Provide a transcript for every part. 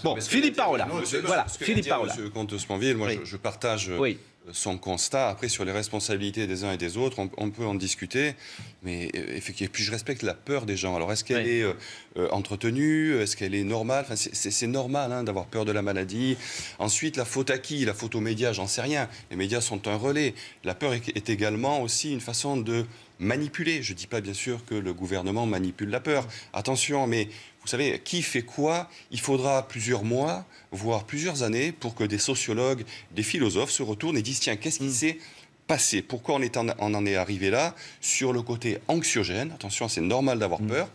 Bon, Philippe Parola. Voilà, Philippe Parola. Monsieur Comte-Sponville, moi, je partage son constat. Après, sur les responsabilités des uns et des autres, on peut en discuter. Mais effectivement, puis je respecte la peur des gens. Alors, est-ce qu'elle est entretenue? Est-ce qu'elle est normale? Enfin, c'est normal hein, d'avoir peur de la maladie. Ensuite, la faute à qui? La faute aux médias, j'en sais rien. Les médias sont un relais. La peur est également aussi une façon de manipuler. Je ne dis pas, bien sûr, que le gouvernement manipule la peur. Attention, mais vous savez, qui fait quoi? Il faudra plusieurs mois, voire plusieurs années, pour que des sociologues, des philosophes se retournent et disent, tiens, qu'est-ce qui s'est passé? Pourquoi on en est arrivé là? Sur le côté anxiogène, attention, c'est normal d'avoir peur.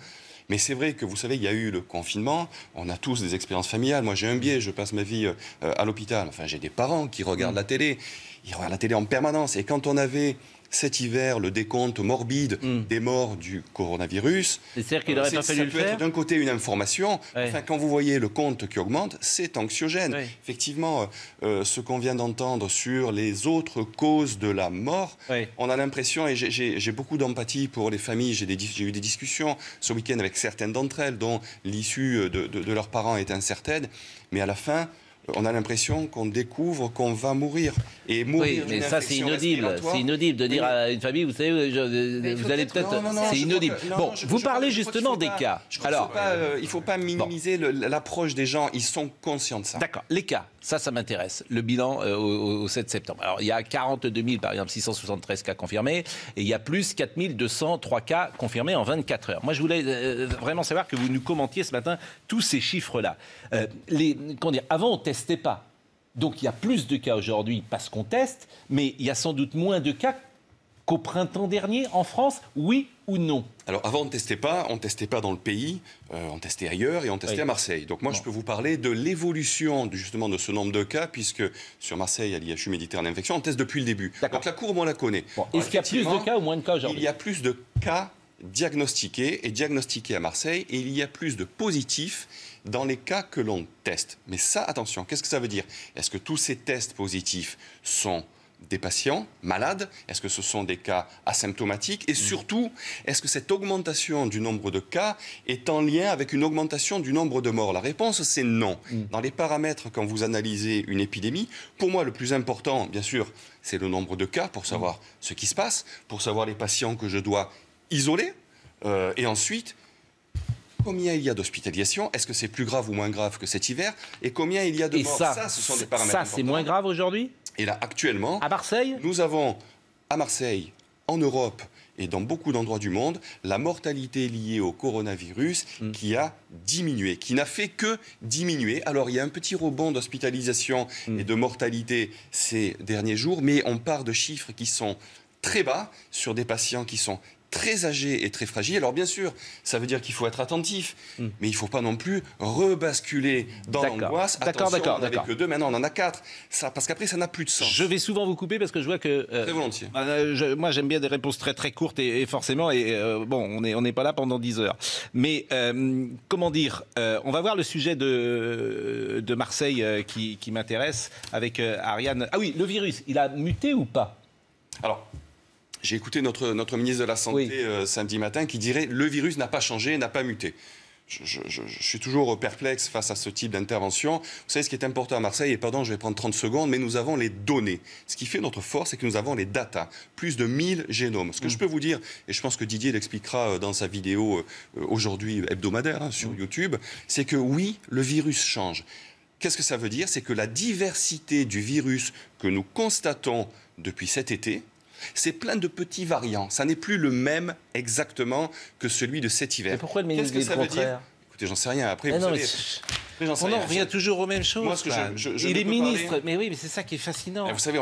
Mais c'est vrai que, vous savez, il y a eu le confinement, on a tous des expériences familiales. Moi, j'ai un biais, je passe ma vie à l'hôpital. Enfin, j'ai des parents qui regardent la télé. Ils regardent la télé en permanence. Et quand on avait cet hiver le décompte morbide des morts du coronavirus, c'est-à-dire qu'il n'aurait pas fallu le faire. Ça peut être d'un côté une information. Enfin, quand vous voyez le compte qui augmente, c'est anxiogène. Effectivement, ce qu'on vient d'entendre sur les autres causes de la mort, on a l'impression, et j'ai beaucoup d'empathie pour les familles, j'ai eu des discussions ce week-end avec certaines d'entre elles, dont l'issue de leurs parents est incertaine, mais à la fin, on a l'impression qu'on découvre qu'on va mourir. Et mourir mais ça, c'est inaudible. C'est inaudible de dire à une famille, vous savez, vous allez peut-être... C'est inaudible. Bon, vous parlez justement des cas. Alors, il ne faut pas minimiser l'approche des gens. Ils sont conscients de ça. D'accord. Les cas, ça m'intéresse. Le bilan au 7 septembre. Alors, il y a 42 000, par exemple, 673 cas confirmés. Et il y a plus 4 203 cas confirmés en 24 heures. Moi, je voulais vraiment savoir que vous nous commentiez ce matin tous ces chiffres-là. Avant, on ne testait pas. Donc il y a plus de cas aujourd'hui parce qu'on teste, mais il y a sans doute moins de cas qu'au printemps dernier en France, oui ou non? Alors avant on ne testait pas dans le pays, on testait ailleurs et on testait à Marseille. Donc moi je peux vous parler de l'évolution justement de ce nombre de cas, puisque sur Marseille à l'IHU Méditerranée Infection, on teste depuis le début. Donc la courbe on la connaît. Est-ce qu'il y a plus de cas ou moins de cas aujourd'hui? Il y a plus de cas diagnostiqués à Marseille et il y a plus de positifs dans les cas que l'on teste. Mais ça, attention, qu'est-ce que ça veut dire? Est-ce que tous ces tests positifs sont des patients malades? Est-ce que ce sont des cas asymptomatiques? Et surtout, est-ce que cette augmentation du nombre de cas est en lien avec une augmentation du nombre de morts? La réponse, c'est non. Dans les paramètres, quand vous analysez une épidémie, pour moi, le plus important, bien sûr, c'est le nombre de cas pour savoir ce qui se passe, pour savoir les patients que je dois isoler, et ensuite, combien il y a d'hospitalisations? Est-ce que c'est plus grave ou moins grave que cet hiver? Et combien il y a de morts? Ça, ce sont des paramètres importants. Ça, c'est moins grave aujourd'hui? Et là, actuellement, à Marseille, nous avons, à Marseille, en Europe et dans beaucoup d'endroits du monde, la mortalité liée au coronavirus qui a diminué, qui n'a fait que diminuer. Alors, il y a un petit rebond d'hospitalisation et de mortalité ces derniers jours, mais on part de chiffres qui sont très bas sur des patients qui sont très âgés et très fragiles. Alors bien sûr, ça veut dire qu'il faut être attentif, mais il ne faut pas non plus rebasculer dans l'angoisse. Attention, on n'avait que 2, maintenant on en a 4. Parce qu'après, ça n'a plus de sens. Je vais souvent vous couper parce que je vois que... très volontiers. Moi, j'aime bien des réponses très très courtes et forcément, bon, on n'est pas là pendant 10 heures. Mais comment dire, on va voir le sujet de Marseille qui m'intéresse avec Ariane. Ah oui, le virus, il a muté ou pas? Alors, j'ai écouté notre ministre de la Santé samedi matin qui dirait « le virus n'a pas changé, n'a pas muté ». Je suis toujours perplexe face à ce type d'intervention. Vous savez, ce qui est important à Marseille, et pardon, je vais prendre 30 secondes, mais nous avons les données. Ce qui fait notre force, c'est que nous avons les datas. Plus de 1000 génomes. Ce que je peux vous dire, et je pense que Didier l'expliquera dans sa vidéo aujourd'hui hebdomadaire sur YouTube, c'est que oui, le virus change. Qu'est-ce que ça veut dire? C'est que la diversité du virus que nous constatons depuis cet été, c'est plein de petits variants. Ça n'est plus le même exactement que celui de cet hiver. Mais pourquoi le ministre dit le contraire? Écoutez, j'en sais rien. Après, vous savez... On en revient toujours aux mêmes choses. Moi, il est ministre, mais oui, mais c'est ça qui est fascinant. Et vous savez,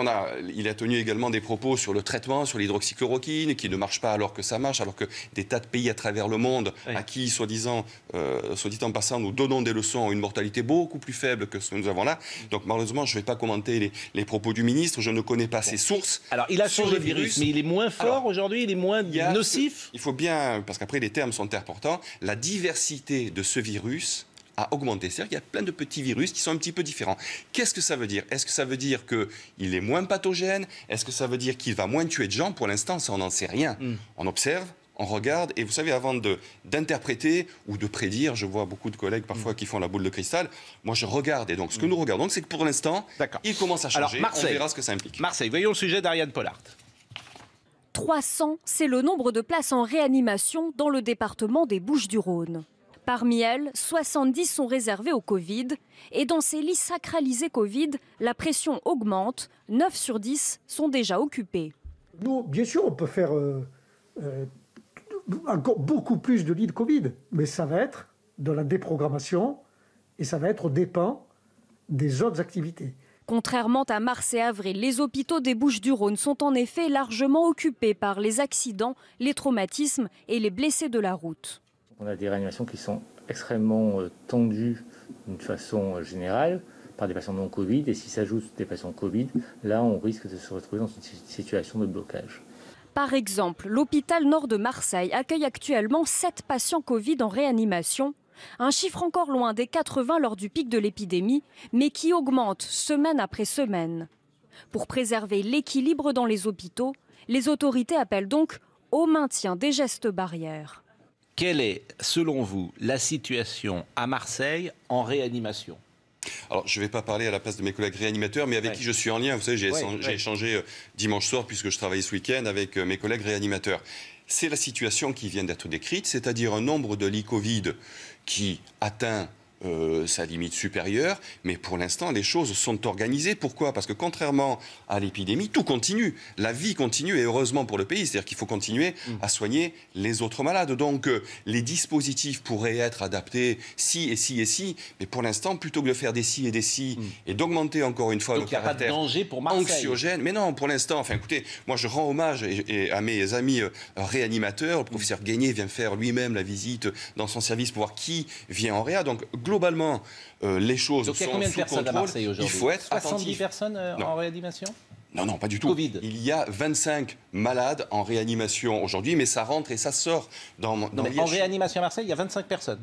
il a tenu également des propos sur le traitement, sur l'hydroxychloroquine, qui ne marche pas alors que ça marche, alors que des tas de pays à travers le monde, à qui, soit dit en passant, nous donnons des leçons, ont une mortalité beaucoup plus faible que ce que nous avons là. Donc malheureusement, je ne vais pas commenter les propos du ministre, je ne connais pas ses sources. Alors, il a changé le virus, mais il est moins fort aujourd'hui, il est moins nocif. Il faut bien, parce qu'après les termes sont importants, la diversité de ce virus a augmenté. C'est-à-dire qu'il y a plein de petits virus qui sont un petit peu différents. Qu'est-ce que ça veut dire? Est-ce que ça veut dire qu'il est moins pathogène? Est-ce que ça veut dire qu'il va moins tuer de gens? Pour l'instant, ça, on n'en sait rien. On observe, on regarde, et vous savez, avant d'interpréter ou de prédire, je vois beaucoup de collègues parfois qui font la boule de cristal, moi je regarde, et donc ce que nous regardons, c'est que pour l'instant, il commence à changer, on verra ce que ça implique. Marseille, voyons le sujet d'Ariane Pollard. 300, c'est le nombre de places en réanimation dans le département des Bouches-du-Rhône. Parmi elles, 70 sont réservées au Covid. Et dans ces lits sacralisés Covid, la pression augmente. 9 sur 10 sont déjà occupés. Nous, bien sûr, on peut faire encore beaucoup plus de lits de Covid. Mais ça va être de la déprogrammation et ça va être aux dépens des autres activités. Contrairement à mars et avril, les hôpitaux des Bouches-du-Rhône sont en effet largement occupés par les accidents, les traumatismes et les blessés de la route. On a des réanimations qui sont extrêmement tendues d'une façon générale par des patients non Covid. Et si s'ajoutent des patients Covid, là, on risque de se retrouver dans une situation de blocage. Par exemple, l'hôpital nord de Marseille accueille actuellement 7 patients Covid en réanimation. Un chiffre encore loin des 80 lors du pic de l'épidémie, mais qui augmente semaine après semaine. Pour préserver l'équilibre dans les hôpitaux, les autorités appellent donc au maintien des gestes barrières. Quelle est, selon vous, la situation à Marseille en réanimation ? Alors, je ne vais pas parler à la place de mes collègues réanimateurs, mais avec qui je suis en lien. Vous savez, j'ai échangé dimanche soir, puisque je travaillais ce week-end, avec mes collègues réanimateurs. C'est la situation qui vient d'être décrite, c'est-à-dire un nombre de lits Covid qui atteint sa limite supérieure, mais pour l'instant, les choses sont organisées. Pourquoi ? Parce que contrairement à l'épidémie, tout continue. La vie continue, et heureusement pour le pays. C'est-à-dire qu'il faut continuer à soigner les autres malades. Donc, les dispositifs pourraient être adaptés si et si et si, mais pour l'instant, plutôt que de faire des si et des si, et d'augmenter encore une fois donc le caractère anxiogène, mais non, pour l'instant, enfin écoutez, moi je rends hommage à mes amis réanimateurs. Le professeur Guénier vient faire lui-même la visite dans son service pour voir qui vient en réa. Donc, globalement, les choses sont sous contrôle. Donc il y a combien de personnes à Marseille aujourd'hui ? Il faut être 70 attentif. Personnes en réanimation ? Non, pas du tout. Covid. Il y a 25 malades en réanimation aujourd'hui, mais ça rentre et ça sort en réanimation à Marseille, il y a 25 personnes.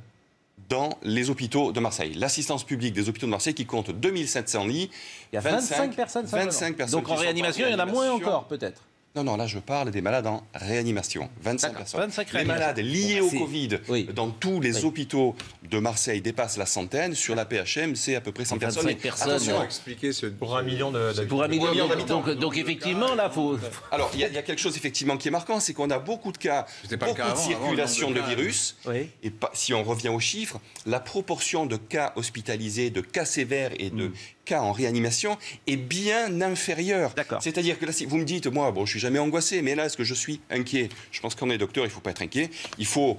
Dans les hôpitaux de Marseille. L'assistance publique des hôpitaux de Marseille qui compte 2700 lits. Il y a 25 personnes simplement. 25 personnes. Donc en réanimation, il y en a moins encore peut-être. Non, là je parle des malades en réanimation. 25 personnes. 25 les malades liés au Covid dans tous les hôpitaux de Marseille dépassent la centaine. Sur la PHM, c'est à peu près 100 personnes. Attention, expliquer pour 1 million d'habitants. Pour 1 million d'habitants. Donc effectivement, là, il faut... Alors, il y a quelque chose effectivement qui est marquant, c'est qu'on a beaucoup de cas, beaucoup de circulation de virus. Oui. Et si on revient aux chiffres, la proportion de cas hospitalisés, de cas sévères et de cas en réanimation est bien inférieure. C'est-à-dire que là, si vous me dites, moi, bon, je suis jamais angoissé, mais là, est-ce que je suis inquiet ? Je pense qu'on est docteur, il ne faut pas être inquiet. Il faut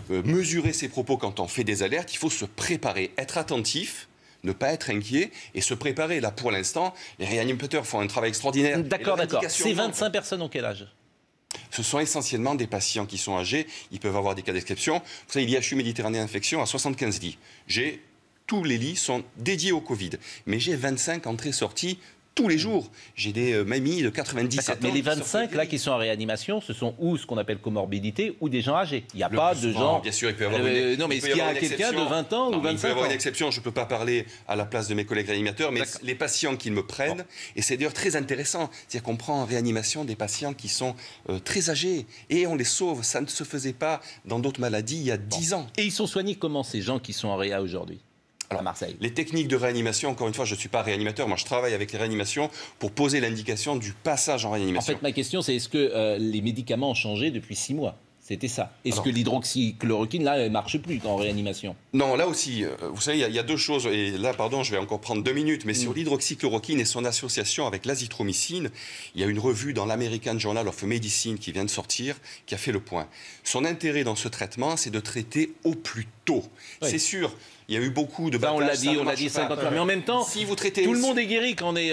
mesurer ses propos quand on fait des alertes. Il faut se préparer, être attentif, ne pas être inquiet et se préparer. Là, pour l'instant, les réanimateurs font un travail extraordinaire. D'accord. Ces 25 personnes ont quel âge ? Ce sont essentiellement des patients qui sont âgés. Ils peuvent avoir des cas d'exception. Vous savez, l'IHU Méditerranée Infection a 75 lits. Tous les lits sont dédiés au Covid. Mais j'ai 25 entrées-sorties tous les jours. J'ai des mamies de 97 ans. Mais les 25 là qui sont en réanimation, ce sont ou ce qu'on appelle comorbidité ou des gens âgés. Il n'y a pas de gens... Bien sûr, il peut y avoir une... Non, mais est-ce qu'il y a quelqu'un de 20 ans ou 25 ans ? Il peut y avoir une exception. Je ne peux pas parler à la place de mes collègues réanimateurs, mais les patients qui me prennent, et c'est d'ailleurs très intéressant, c'est-à-dire qu'on prend en réanimation des patients qui sont très âgés et on les sauve. Ça ne se faisait pas dans d'autres maladies il y a 10 ans. Et ils sont soignés comment, ces gens qui sont en réa aujourd'hui ? À Marseille. Les techniques de réanimation, encore une fois, je ne suis pas réanimateur, moi je travaille avec les réanimations pour poser l'indication du passage en réanimation. En fait, ma question, c'est est-ce que les médicaments ont changé depuis 6 mois ? C'était ça. Est-ce que l'hydroxychloroquine, là, elle ne marche plus en réanimation ? Non, là aussi, vous savez, il y a deux choses. Et là, pardon, je vais encore prendre 2 minutes. Mais sur l'hydroxychloroquine et son association avec l'azithromycine, il y a une revue dans l'American Journal of Medicine qui vient de sortir, qui a fait le point. Son intérêt dans ce traitement, c'est de traiter au plus tôt. Oui. C'est sûr. Il y a eu beaucoup de batailles. On l'a dit 50 fois. Mais en même temps, si vous traitez tout le monde est guéri quand on est...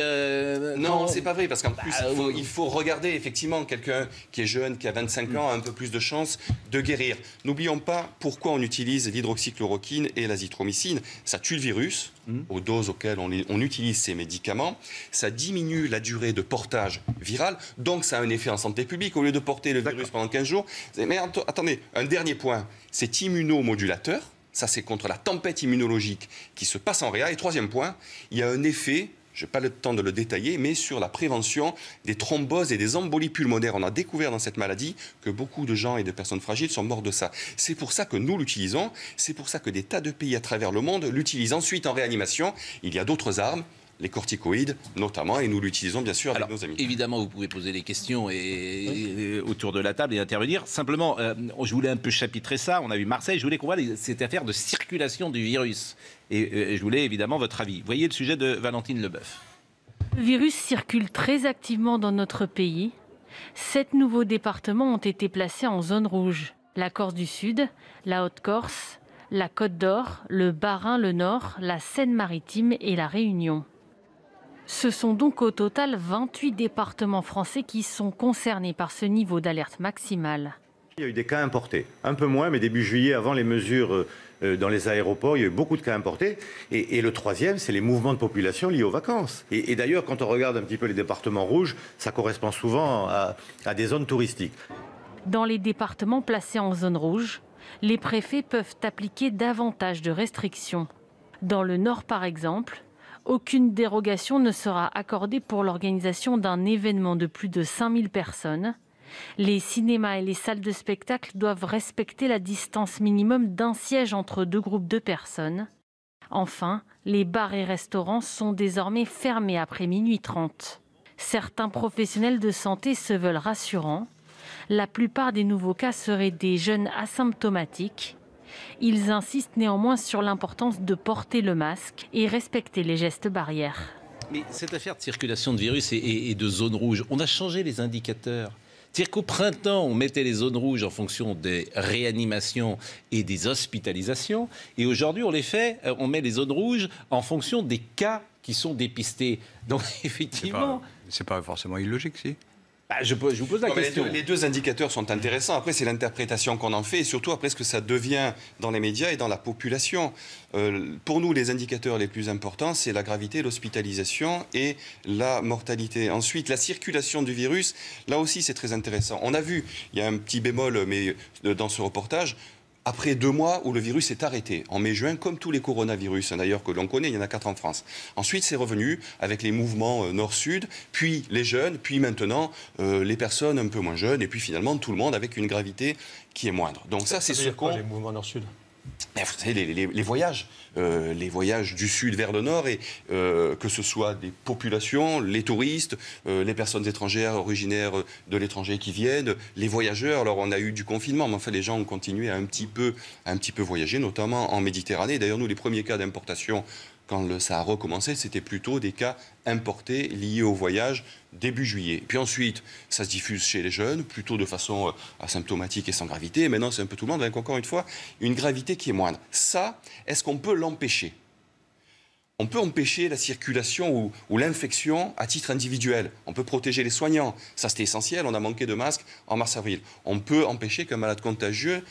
Non, c'est pas vrai, parce qu'en plus, il faut regarder effectivement quelqu'un qui est jeune, qui a 25 ans, a un peu plus de chances de guérir. N'oublions pas pourquoi on utilise l'hydroxychloroquine et l'azithromycine. Ça tue le virus, aux doses auxquelles on utilise ces médicaments. Ça diminue la durée de portage viral, donc ça a un effet en santé publique. Au lieu de porter le virus pendant 15 jours... Mais attendez, un dernier point, c'est immunomodulateur. Ça, c'est contre la tempête immunologique qui se passe en réa. Et troisième point, il y a un effet je n'ai pas le temps de le détailler, mais sur la prévention des thromboses et des embolies pulmonaires. On a découvert dans cette maladie que beaucoup de gens et de personnes fragiles sont morts de ça. C'est pour ça que nous l'utilisons, c'est pour ça que des tas de pays à travers le monde l'utilisent. Ensuite, en réanimation, il y a d'autres armes, les corticoïdes notamment, et nous l'utilisons bien sûr avec nos amis. Évidemment, vous pouvez poser des questions et autour de la table et intervenir. Simplement, je voulais un peu chapitrer ça. On a vu Marseille, je voulais qu'on voit cette affaire de circulation du virus. Et je voulais évidemment votre avis. Voyez le sujet de Valentine Leboeuf. Le virus circule très activement dans notre pays. 7 nouveaux départements ont été placés en zone rouge. La Corse du Sud, la Haute-Corse, la Côte d'Or, le Bas-Rhin, le Nord, la Seine-Maritime et la Réunion. Ce sont donc au total 28 départements français qui sont concernés par ce niveau d'alerte maximale. Il y a eu des cas importés, un peu moins, mais début juillet, avant les mesures dans les aéroports, il y a eu beaucoup de cas importés. Et le troisième, c'est les mouvements de population liés aux vacances. Et d'ailleurs, quand on regarde un petit peu les départements rouges, ça correspond souvent à des zones touristiques. Dans les départements placés en zone rouge, les préfets peuvent appliquer davantage de restrictions. Dans le Nord, par exemple, aucune dérogation ne sera accordée pour l'organisation d'un événement de plus de 5000 personnes. Les cinémas et les salles de spectacle doivent respecter la distance minimum d'un siège entre 2 groupes de personnes. Enfin, les bars et restaurants sont désormais fermés après minuit 30. Certains professionnels de santé se veulent rassurants. La plupart des nouveaux cas seraient des jeunes asymptomatiques. Ils insistent néanmoins sur l'importance de porter le masque et respecter les gestes barrières. Mais cette affaire de circulation de virus et de zone rouge, on a changé les indicateurs. C'est-à-dire qu'au printemps, on mettait les zones rouges en fonction des réanimations et des hospitalisations. Et aujourd'hui, on met les zones rouges en fonction des cas qui sont dépistés. Donc effectivement... C'est pas forcément illogique, si. Je vous pose la question. Les deux indicateurs sont intéressants. Après, c'est l'interprétation qu'on en fait et surtout après ce que ça devient dans les médias et dans la population. Pour nous, les indicateurs les plus importants, c'est la gravité, l'hospitalisation et la mortalité. Ensuite, la circulation du virus, là aussi, c'est très intéressant. On a vu, il y a un petit bémol mais dans ce reportage, après 2 mois où le virus est arrêté, en mai-juin, comme tous les coronavirus, d'ailleurs, que l'on connaît, il y en a 4 en France. Ensuite, c'est revenu avec les mouvements nord-sud, puis les jeunes, puis maintenant les personnes un peu moins jeunes, et puis finalement tout le monde avec une gravité qui est moindre. Donc ça, c'est ce qu'on... les mouvements nord-sud? Vous savez, les voyages du sud vers le nord, et que ce soit des populations, les touristes, les personnes étrangères originaires de l'étranger qui viennent, les voyageurs. Alors on a eu du confinement, mais enfin les gens ont continué à un petit peu voyager, notamment en Méditerranée. D'ailleurs, nous, les premiers cas d'importation, quand ça a recommencé, c'était plutôt des cas importés liés au voyage début juillet. Puis ensuite, ça se diffuse chez les jeunes, plutôt de façon asymptomatique et sans gravité. Et maintenant, c'est un peu tout le monde, avec encore une fois, une gravité qui est moindre. Ça, est-ce qu'on peut l'empêcher ? On peut empêcher la circulation ou l'infection à titre individuel. On peut protéger les soignants. Ça, c'était essentiel. On a manqué de masques en mars-avril. On peut empêcher qu'un malade contagieux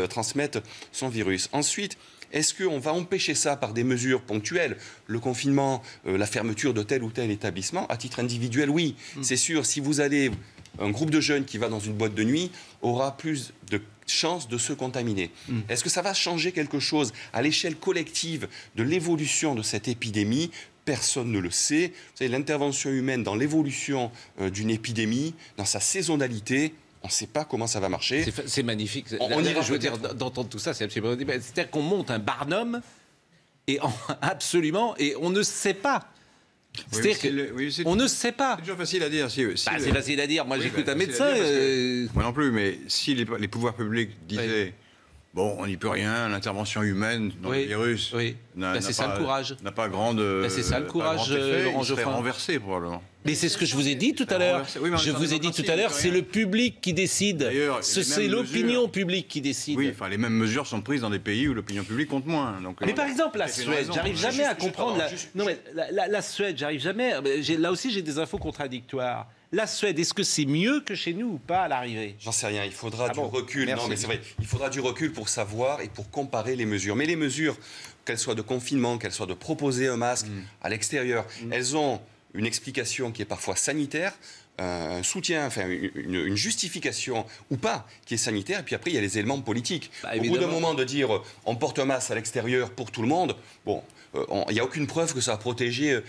transmette son virus. Ensuite, est-ce qu'on va empêcher ça par des mesures ponctuelles? Le confinement, la fermeture de tel ou tel établissement, à titre individuel, oui. C'est sûr, si vous allez... Un groupe de jeunes qui va dans une boîte de nuit aura plus de chances de se contaminer. Est-ce que ça va changer quelque chose à l'échelle collective de l'évolution de cette épidémie? Personne ne le sait. Vous savez, l'intervention humaine dans l'évolution d'une épidémie, dans sa saisonnalité, on ne sait pas comment ça va marcher. C'est magnifique. Je veux dire, d'entendre tout ça, c'est absolument... C'est-à-dire qu'on monte un barnum et absolument, et on ne sait pas. C'est-à-dire qu'on ne sait pas. C'est toujours facile à dire. C'est facile à dire. Moi, j'écoute un médecin. Moi non plus, mais si les pouvoirs publics disaient... Bon, on n'y peut rien, l'intervention humaine dans le virus... c'est ça le courage. N'a pas grande... c'est ça le courage, Laurent Geoffrin. Il serait renversé, probablement. Mais c'est ce que je vous ai dit tout à l'heure. Je vous ai dit tout à l'heure, c'est le public qui décide. C'est l'opinion publique qui décide. Oui, enfin, les mêmes mesures sont prises dans des pays où l'opinion publique compte moins. Donc, mais par exemple, la Suède, j'arrive jamais à comprendre... Non, mais la Suède, j'arrive jamais... Là aussi, j'ai des infos contradictoires. La Suède, est-ce que c'est mieux que chez nous ou pas à l'arrivée? J'en sais rien, il faudra du recul. Non, mais c'est vrai, il faudra du recul pour savoir et pour comparer les mesures. Mais les mesures, qu'elles soient de confinement, qu'elles soient de proposer un masque à l'extérieur, elles ont une explication qui est parfois sanitaire, un soutien, enfin une justification ou pas qui est sanitaire, et puis après il y a les éléments politiques. Au bout d'un moment de dire on porte un masque à l'extérieur pour tout le monde, bon, il n'y a aucune preuve que ça a protégé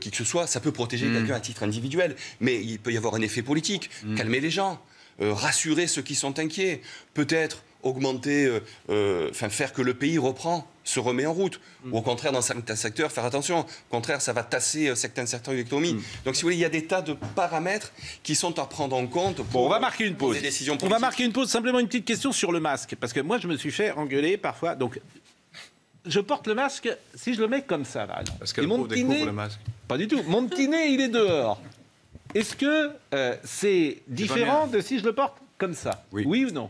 qui que ce soit. Ça peut protéger quelqu'un à titre individuel, mais il peut y avoir un effet politique. Calmer les gens, rassurer ceux qui sont inquiets, peut-être augmenter, faire que le pays se remet en route. Ou au contraire, dans certains secteurs, faire attention. Au contraire, ça va tasser certains secteurs de l'économie. Donc, si vous voulez, il y a des tas de paramètres qui sont à prendre en compte pour on va marquer une pause. des décisions politiques. On va marquer une pause. Simplement une petite question sur le masque. Parce que moi, je me suis fait engueuler parfois. Donc, je porte le masque si je le mets comme ça, là. Parce qu'elle découvre le masque. Pas du tout. Mon petit nez, il est dehors. Est-ce que c'est différent de si je le porte comme ça? Oui ou non?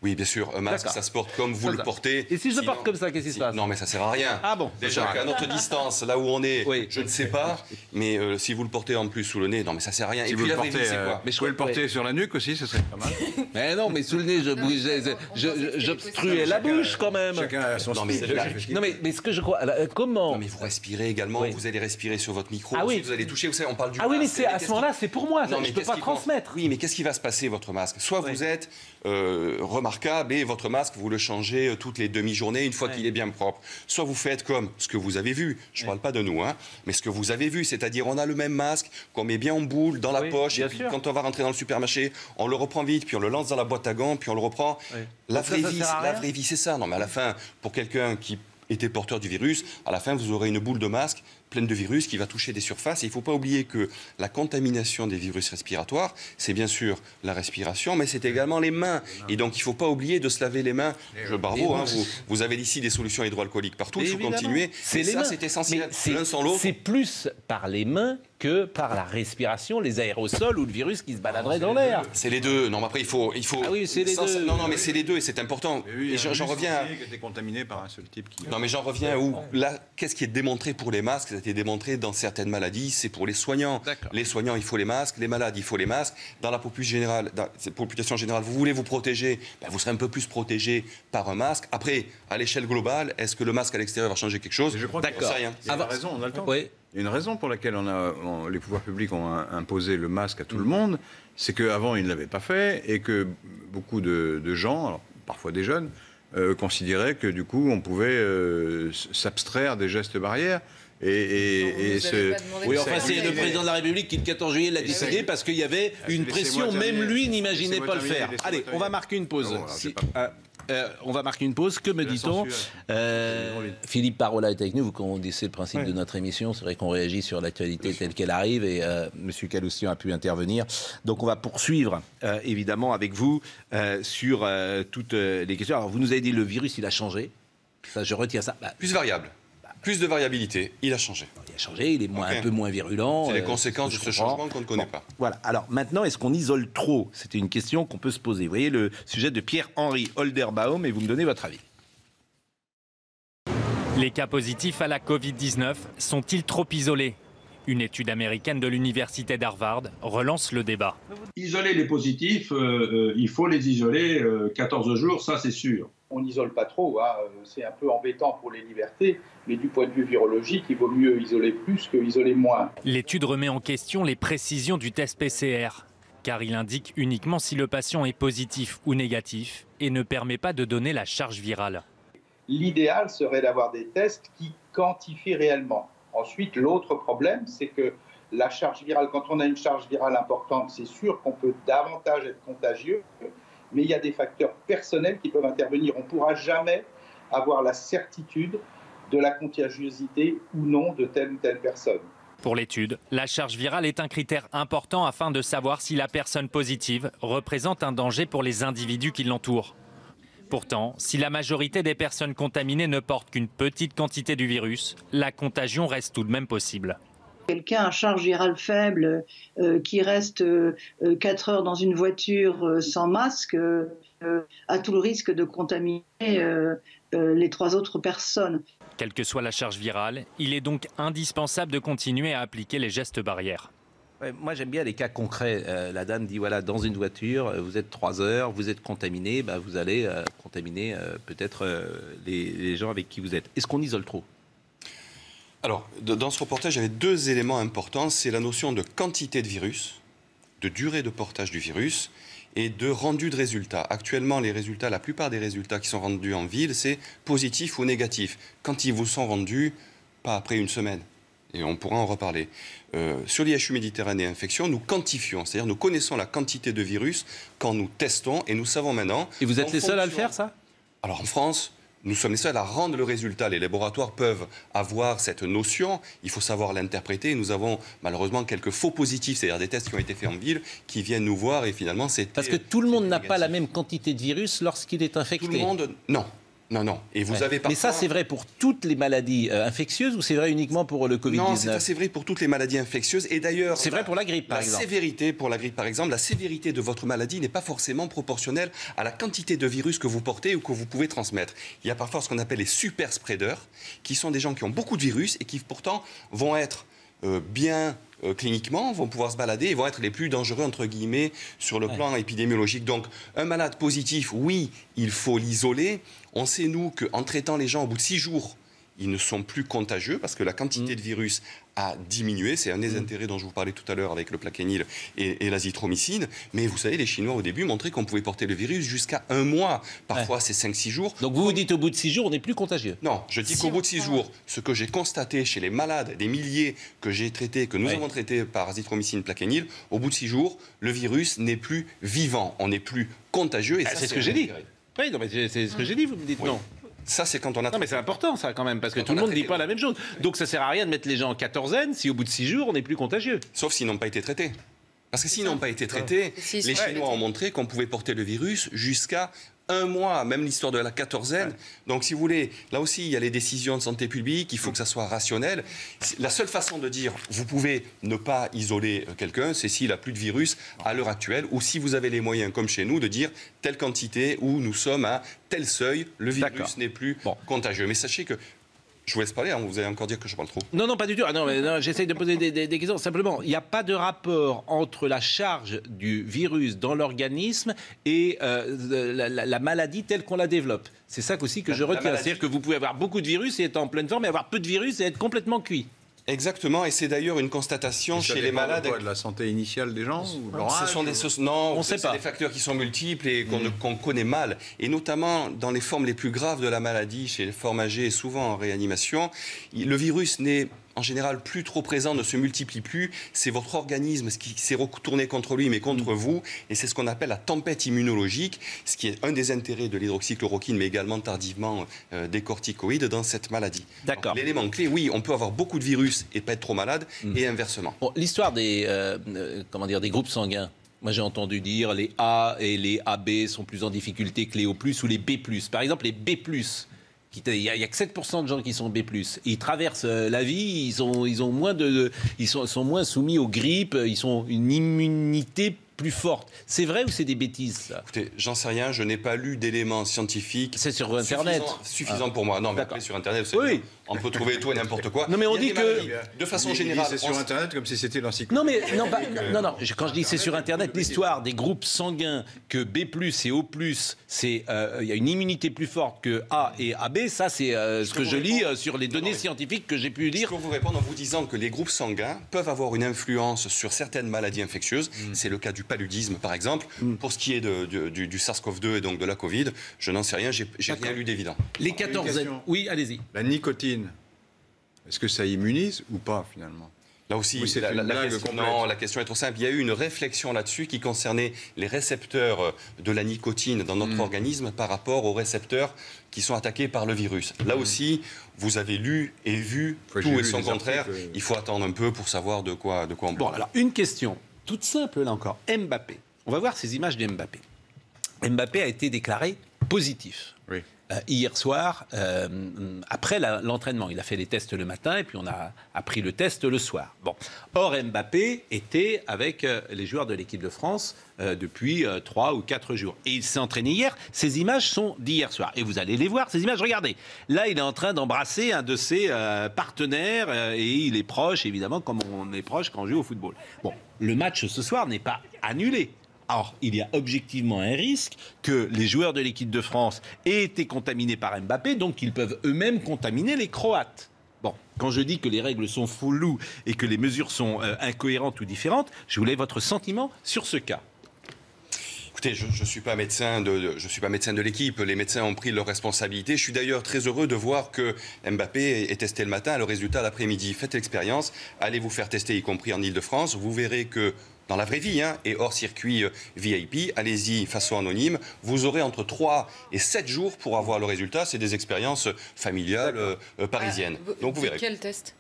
Oui, bien sûr. Un masque, ça se porte comme vous le portez. Et si je le porte comme ça, qu'est-ce qui se passe? Non, mais ça sert à rien. Ah bon? Déjà, qu'à notre distance, là où on est, je ne sais pas. Mais si vous le portez en plus sous le nez, non, mais ça sert à rien. Si et vous puis le la vraie portez, vie, c'est quoi? mais je pouvais le porter sur la nuque aussi, ce serait pas mal. Mais non, mais sous le nez, je bougeais, j'obstruais la bouche quand même. Chacun a son style. Non, mais ce que je crois, comment? Non, mais vous respirez également. Vous allez respirer sur votre micro. Ah oui. Vous allez toucher. Vous savez, on parle du. Ah oui, mais masque, à ce moment-là, c'est pour moi. Non, je ne peux pas transmettre. Oui, mais qu'est-ce qui va se passer, votre masque? Soit vous êtes remarquable et votre masque, vous le changez toutes les demi-journées, une fois qu'il est bien propre. Soit vous faites comme ce que vous avez vu, je ne parle pas de nous, mais ce que vous avez vu, c'est-à-dire on a le même masque, qu'on met bien en boule, dans la poche, et puis quand on va rentrer dans le supermarché, on le reprend vite, puis on le lance dans la boîte à gants, puis on le reprend. La vraie vie, c'est ça. Non, mais à la fin, pour quelqu'un qui était porteur du virus, à la fin, vous aurez une boule de masque pleine de virus qui va toucher des surfaces. Et il ne faut pas oublier que la contamination des virus respiratoires, c'est bien sûr la respiration, mais c'est également les mains. Et donc, il ne faut pas oublier de se laver les mains. Bravo, vous avez ici des solutions hydroalcooliques partout, il faut continuer. C'est essentiel. L'un sans l'autre. C'est plus par les mains que par la respiration, les aérosols ou le virus qui se baladerait dans l'air. C'est les deux. Non, mais après, il faut... Ah oui, c'est les deux. Non, mais c'est les deux et c'est important. Et j'en reviens... qui était contaminé par un seul type qui... Non, mais j'en reviens où... Là, qu'est-ce qui est démontré pour les masques? Ça a été démontré dans certaines maladies, c'est pour les soignants. Les soignants, il faut les masques. Les malades, il faut les masques. Dans la population générale, vous voulez vous protéger, vous serez un peu plus protégé par un masque. Après, à l'échelle globale, est-ce que le masque à l'extérieur va changer quelque chose? Je crois que ça rien. Il y a une raison, on a le temps. Il y a une raison pour laquelle les pouvoirs publics ont imposé le masque à tout le monde, c'est qu'avant, ils ne l'avaient pas fait et que beaucoup de gens, alors, parfois des jeunes, considéraient que du coup, on pouvait s'abstraire des gestes barrières. Oui, enfin, c'est le président de la République qui, le 14 juillet, l'a décidé parce qu'il y avait une pression, même lui n'imaginait pas le faire. Allez, on va marquer une pause. On va marquer une pause. Que me dit-on? Philippe Parola est avec nous. Vous connaissez le principe de notre émission. C'est vrai qu'on réagit sur l'actualité telle qu'elle arrive et M. Callustyon a pu intervenir. Donc on va poursuivre évidemment avec vous sur toutes les questions. Alors vous nous avez dit le virus, il a changé. Ça, je retiens ça. Plus variable. Plus de variabilité, il a changé. Il a changé, il est un peu moins virulent. C'est les conséquences de ce changement qu'on ne connaît pas. Voilà. Alors maintenant, est-ce qu'on isole trop? C'était une question qu'on peut se poser. Vous voyez le sujet de Pierre-Henri Holderbaum et vous me donnez votre avis. Les cas positifs à la Covid-19 sont-ils trop isolés? Une étude américaine de l'université d'Harvard relance le débat. Isoler les positifs, il faut les isoler 14 jours, ça c'est sûr. On n'isole pas trop, c'est un peu embêtant pour les libertés, mais du point de vue virologique, il vaut mieux isoler plus que isoler moins. L'étude remet en question les précisions du test PCR, car il indique uniquement si le patient est positif ou négatif et ne permet pas de donner la charge virale. L'idéal serait d'avoir des tests qui quantifient réellement. Ensuite, l'autre problème, c'est que la charge virale, quand on a une charge virale importante, c'est sûr qu'on peut davantage être contagieux, mais il y a des facteurs personnels qui peuvent intervenir. On ne pourra jamais avoir la certitude de la contagiosité ou non de telle ou telle personne. Pour l'étude, la charge virale est un critère important afin de savoir si la personne positive représente un danger pour les individus qui l'entourent. Pourtant, si la majorité des personnes contaminées ne portent qu'une petite quantité du virus, la contagion reste tout de même possible. Quelqu'un à charge virale faible qui reste 4 heures dans une voiture sans masque a tout le risque de contaminer les 3 autres personnes. Quelle que soit la charge virale, il est donc indispensable de continuer à appliquer les gestes barrières. Ouais, moi j'aime bien les cas concrets. La dame dit voilà, dans une voiture, vous êtes 3 heures, vous êtes contaminé, vous allez contaminer peut-être les gens avec qui vous êtes. Est-ce qu'on isole trop? Alors, dans ce reportage, il y avait 2 éléments importants. C'est la notion de quantité de virus, de durée de portage du virus et de rendu de résultats. Actuellement, les résultats, la plupart des résultats qui sont rendus en ville, c'est positif ou négatif. Quand ils vous sont rendus, pas après une semaine. Et on pourra en reparler. Sur l'IHU Méditerranée Infection, nous quantifions, c'est-à-dire nous connaissons la quantité de virus quand nous testons et nous savons maintenant... Et vous êtes les seuls à le faire, ça? Alors en France, nous sommes les seuls à rendre le résultat. Les laboratoires peuvent avoir cette notion, il faut savoir l'interpréter. Nous avons malheureusement quelques faux positifs, c'est-à-dire des tests qui ont été faits en ville, qui viennent nous voir et finalement c'est... Parce que tout le monde n'a pas la même quantité de virus lorsqu'il est infecté. Tout le monde, non. Non. Et vous avez parfois... Mais ça, c'est vrai pour toutes les maladies infectieuses ou c'est vrai uniquement pour le Covid-19? Non, c'est vrai pour toutes les maladies infectieuses. Et d'ailleurs... C'est vrai pour la grippe, par exemple. Pour la grippe, par exemple, la sévérité de votre maladie n'est pas forcément proportionnelle à la quantité de virus que vous portez ou que vous pouvez transmettre. Il y a parfois ce qu'on appelle les super spreaders, qui sont des gens qui ont beaucoup de virus et qui pourtant vont être bien... cliniquement, vont pouvoir se balader et vont être les plus dangereux, entre guillemets, sur le plan épidémiologique. Donc, un malade positif, oui, il faut l'isoler. On sait, nous, qu'en traitant les gens au bout de 6 jours, ils ne sont plus contagieux parce que la quantité de virus a diminué. C'est un des intérêts dont je vous parlais tout à l'heure avec le plaquenil et l'azithromycine. Mais vous savez, les Chinois, au début, montraient qu'on pouvait porter le virus jusqu'à 1 mois. Parfois, c'est 5-6 jours. Donc, vous dites au bout de 6 jours, on n'est plus contagieux? Non, je dis qu'au bout de 6 jours, ce que j'ai constaté chez les malades, des milliers que j'ai traités, que nous avons traités par azithromycine, plaquenil, au bout de 6 jours, le virus n'est plus vivant. On n'est plus contagieux. Et ça, c'est ce que j'ai dit. Oui, non, mais c'est ce que j'ai dit, vous me dites non. Ça, c'est quand on a... Non, mais c'est important, ça, quand même, parce que tout le monde ne dit pas la même chose. Donc, ça sert à rien de mettre les gens en quatorzaine si, au bout de 6 jours, on n'est plus contagieux. Sauf s'ils n'ont pas été traités. Parce que s'ils n'ont pas été traités, les Chinois ont montré qu'on pouvait porter le virus jusqu'à 1 mois, même l'histoire de la quatorzaine. Donc, si vous voulez, là aussi, il y a les décisions de santé publique, il faut que ça soit rationnel. La seule façon de dire, vous pouvez ne pas isoler quelqu'un, c'est s'il n'a plus de virus à l'heure actuelle, ou si vous avez les moyens, comme chez nous, de dire telle quantité, où nous sommes à tel seuil, le virus n'est plus contagieux. Mais sachez que je vous laisse parler, hein, vous allez encore dire que je parle trop. Non, pas du tout. Ah non, j'essaye de poser des questions. Simplement, il n'y a pas de rapport entre la charge du virus dans l'organisme et la maladie telle qu'on la développe. C'est ça aussi que je retiens. C'est-à-dire que vous pouvez avoir beaucoup de virus et être en pleine forme, et avoir peu de virus et être complètement cuit. Exactement, et c'est d'ailleurs une constatation chez les malades. De la santé initiale des gens ou leur âge, on sait pas. C'est des facteurs qui sont multiples et qu'on connaît mal. Et notamment dans les formes les plus graves de la maladie, chez les formes âgées et souvent en réanimation, le virus n'est en général plus trop présent, ne se multiplie plus. C'est votre organisme qui s'est retourné contre lui, mais contre vous. Et c'est ce qu'on appelle la tempête immunologique, ce qui est un des intérêts de l'hydroxychloroquine, mais également tardivement des corticoïdes dans cette maladie. D'accord. L'élément clé, oui, on peut avoir beaucoup de virus et pas être trop malade, et inversement. Bon, l'histoire des groupes sanguins. Moi, j'ai entendu dire les A et les AB sont plus en difficulté que les O+, ou les B+. Par exemple, les B+, il n'y a que 7% de gens qui sont B+. Ils traversent la vie, ils sont moins soumis aux grippes, ils ont une immunité plus forte. C'est vrai ou c'est des bêtises, ça? Écoutez, j'en sais rien, je n'ai pas lu d'éléments scientifiques. C'est sur Internet. Suffisant pour moi. Non, mais après, sur Internet, on peut trouver tout et n'importe quoi. Non, mais on dit que... De façon générale... C'est sur Internet comme si c'était l'encyclopédie. Non, quand je dis c'est sur Internet, l'histoire des groupes sanguins que B+, et O+, il y a une immunité plus forte que A et AB, ça, c'est ce que je lis sur les données scientifiques que j'ai pu lire. Je peux vous répondre en vous disant que les groupes sanguins peuvent avoir une influence sur certaines maladies infectieuses. C'est le cas du paludisme, par exemple. Pour ce qui est du SARS-CoV-2 et donc de la Covid, je n'en sais rien, j'ai rien lu d'évident. Les 14... Oui, allez-y. La nicotine, est-ce que ça immunise ou pas, finalement? Là aussi, la question est trop simple. Il y a eu une réflexion là-dessus qui concernait les récepteurs de la nicotine dans notre organisme par rapport aux récepteurs qui sont attaqués par le virus. Là aussi, vous avez lu et vu tout et son contraire. Il faut attendre un peu pour savoir de quoi on parle. Bon, alors, une question toute simple, là encore. Mbappé. On va voir ces images de Mbappé. Mbappé a été déclaré positif. Oui. Hier soir, après l'entraînement. Il a fait les tests le matin et puis on a appris le test le soir. Bon. Or, Mbappé était avec les joueurs de l'équipe de France depuis 3 ou 4 jours. Et il s'est entraîné hier. Ces images sont d'hier soir. Et vous allez les voir, ces images. Regardez. Là, il est en train d'embrasser un de ses partenaires et il est proche, évidemment, comme on est proche quand on joue au football. Bon, le match ce soir n'est pas annulé. Alors, il y a objectivement un risque que les joueurs de l'équipe de France aient été contaminés par Mbappé, donc qu'ils peuvent eux-mêmes contaminer les Croates. Bon, quand je dis que les règles sont floues et que les mesures sont incohérentes ou différentes, je voulais votre sentiment sur ce cas. Écoutez, je ne suis pas médecin de l'équipe. Les médecins ont pris leurs responsabilités. Je suis d'ailleurs très heureux de voir que Mbappé est testé le matin, le résultat l'après-midi. Faites l'expérience, allez vous faire tester, y compris en Ile-de-France. Vous verrez que dans la vraie vie, et hors circuit VIP, allez-y façon anonyme. Vous aurez entre 3 et 7 jours pour avoir le résultat. C'est des expériences familiales parisiennes. Donc vous verrez. Quel test ?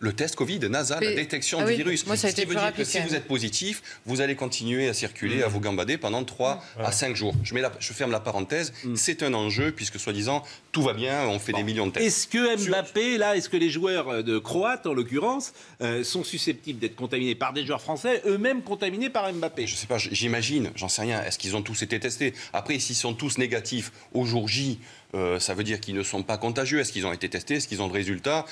Le test Covid, NASA, la détection du virus. Moi, ça a été Ce qui veut dire que si rapide, vous êtes positif, vous allez continuer à circuler, à vous gambader pendant 3 à 5 jours. Je ferme la parenthèse. C'est un enjeu, puisque soi-disant, tout va bien, on fait des millions de tests. Est-ce que Mbappé, est-ce que les joueurs de Croates, en l'occurrence, sont susceptibles d'être contaminés par des joueurs français, eux-mêmes contaminés par Mbappé? Je ne sais pas, j'imagine, j'en sais rien. Est-ce qu'ils ont tous été testés? Après, s'ils sont tous négatifs au jour J, ça veut dire qu'ils ne sont pas contagieux. Est-ce qu'ils ont été testés? Est-ce qu'ils ont de résultats?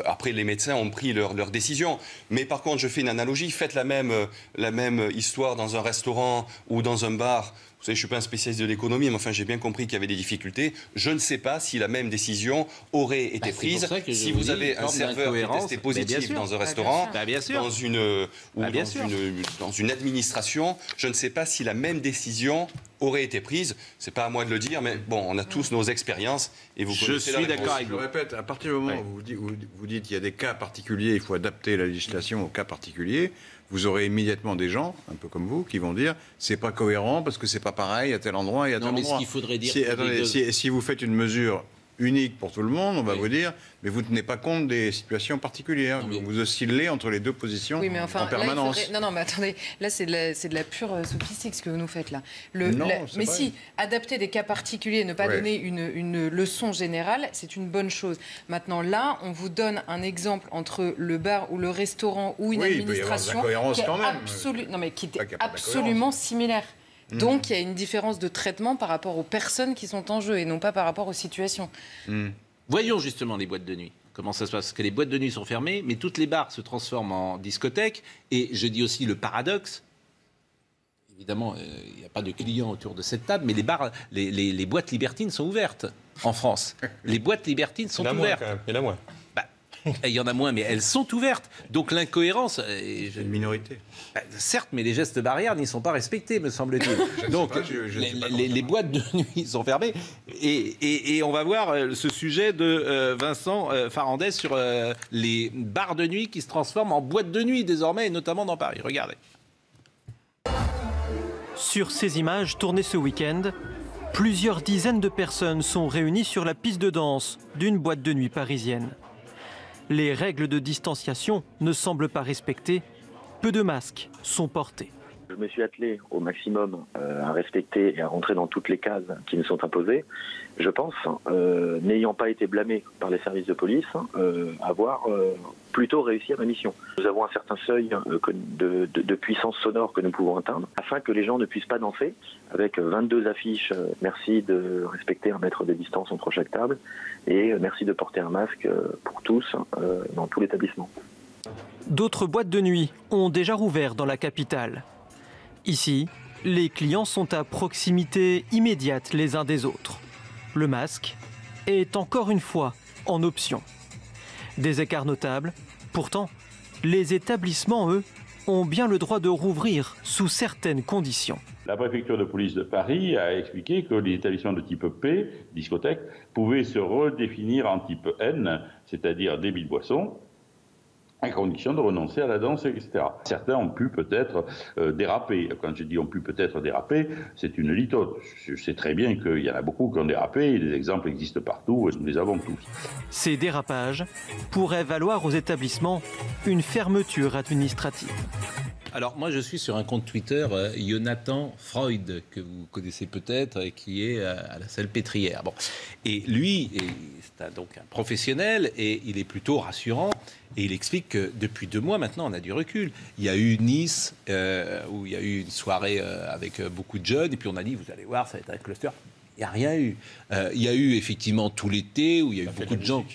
Après, les médecins ont pris leur décision. Mais par contre, je fais une analogie. Faites la même histoire dans un restaurant ou dans un bar. Vous savez, je ne suis pas un spécialiste de l'économie, mais enfin, j'ai bien compris qu'il y avait des difficultés. Je ne sais pas si la même décision aurait été prise si vous avez un serveur qui est testé positif dans un restaurant, dans une administration. Je ne sais pas si la même décision aurait été prise. C'est pas à moi de le dire, mais bon, on a tous nos expériences et vous connaissez la réponse. Je suis d'accord avec vous. Je le répète, à partir du moment où vous dites qu'il y a des cas particuliers, il faut adapter la législation aux cas particuliers, vous aurez immédiatement des gens, un peu comme vous, qui vont dire c'est pas cohérent parce que c'est pas pareil à tel endroit et à tel endroit. Non, mais ce qu'il faudrait dire... Si vous faites une mesure unique pour tout le monde, on va vous dire, mais vous ne tenez pas compte des situations particulières. Vous oscillez entre les deux positions en permanence. Non, mais attendez, là c'est de la pure sophistique ce que vous nous faites là. Mais si, adapter des cas particuliers, ne pas donner une leçon générale, c'est une bonne chose. Maintenant, là, on vous donne un exemple entre le bar ou le restaurant ou une administration qui est absolument similaire. Donc, il y a une différence de traitement par rapport aux personnes qui sont en jeu et non pas par rapport aux situations. Voyons justement les boîtes de nuit. Comment ça se passe? Parce que les boîtes de nuit sont fermées, mais toutes les bars se transforment en discothèques. Et je dis aussi le paradoxe. Évidemment, il n'y a pas de clients autour de cette table, mais les boîtes libertines sont ouvertes en France. Les boîtes libertines sont ouvertes. Il y en a moins. Il y en a moins, mais elles sont ouvertes. Donc l'incohérence... C'est une minorité. Certes, mais les gestes barrières n'y sont pas respectés, me semble-t-il. Donc les boîtes de nuit sont fermées. Et on va voir ce sujet de Vincent Farandès sur les bars de nuit qui se transforment en boîtes de nuit désormais, et notamment dans Paris. Regardez. Sur ces images tournées ce week-end, plusieurs dizaines de personnes sont réunies sur la piste de danse d'une boîte de nuit parisienne. Les règles de distanciation ne semblent pas respectées. Peu de masques sont portés. Je me suis attelé au maximum à respecter et à rentrer dans toutes les cases qui nous sont imposées. Je pense, n'ayant pas été blâmé par les services de police, avoir plutôt réussi à ma mission. Nous avons un certain seuil de puissance sonore que nous pouvons atteindre afin que les gens ne puissent pas danser avec 22 affiches. Merci de respecter 1 mètre de distance entre chaque table et merci de porter un masque pour tous dans tout l'établissement. D'autres boîtes de nuit ont déjà rouvert dans la capitale. Ici, les clients sont à proximité immédiate les uns des autres. Le masque est encore une fois en option. Des écarts notables. Pourtant, les établissements, eux, ont bien le droit de rouvrir sous certaines conditions. La préfecture de police de Paris a expliqué que les établissements de type P, discothèques, pouvaient se redéfinir en type N, c'est-à-dire débit de boissons, à condition de renoncer à la danse, etc. Certains ont pu peut-être déraper. Quand je dis ont pu peut-être déraper, c'est une litote. Je sais très bien qu'il y en a beaucoup qui ont dérapé, et des exemples existent partout, et nous les avons tous. Ces dérapages pourraient valoir aux établissements une fermeture administrative. Alors moi je suis sur un compte Twitter, Jonathan Freud, que vous connaissez peut-être, qui est à la Salpêtrière. Bon. Et lui, c'est donc un professionnel, et il est plutôt rassurant, et il explique que depuis 2 mois maintenant on a du recul. Il y a eu Nice, où il y a eu une soirée avec beaucoup de jeunes, et puis on a dit vous allez voir ça va être un cluster. Il n'y a rien eu. Il y a eu effectivement tout l'été, où il y a eu beaucoup de gens...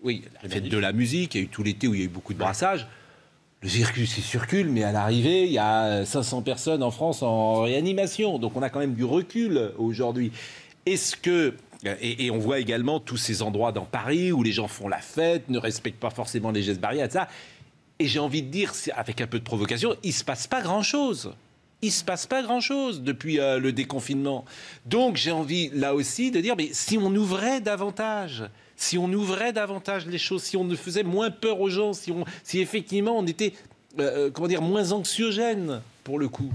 Oui, la fête de la musique, il y a eu tout l'été où il y a eu beaucoup de brassages. Le circus, il circule, mais à l'arrivée, il y a 500 personnes en France en réanimation. Donc on a quand même du recul aujourd'hui. Est-ce que... Et on voit également tous ces endroits dans Paris où les gens font la fête, ne respectent pas forcément les gestes barrières, etc. Et j'ai envie de dire, avec un peu de provocation, il ne se passe pas grand-chose. il ne se passe pas grand-chose depuis le déconfinement. Donc j'ai envie, là aussi, de dire, mais si on ouvrait davantage les choses, si on ne faisait moins peur aux gens, si effectivement on était, moins anxiogène, pour le coup.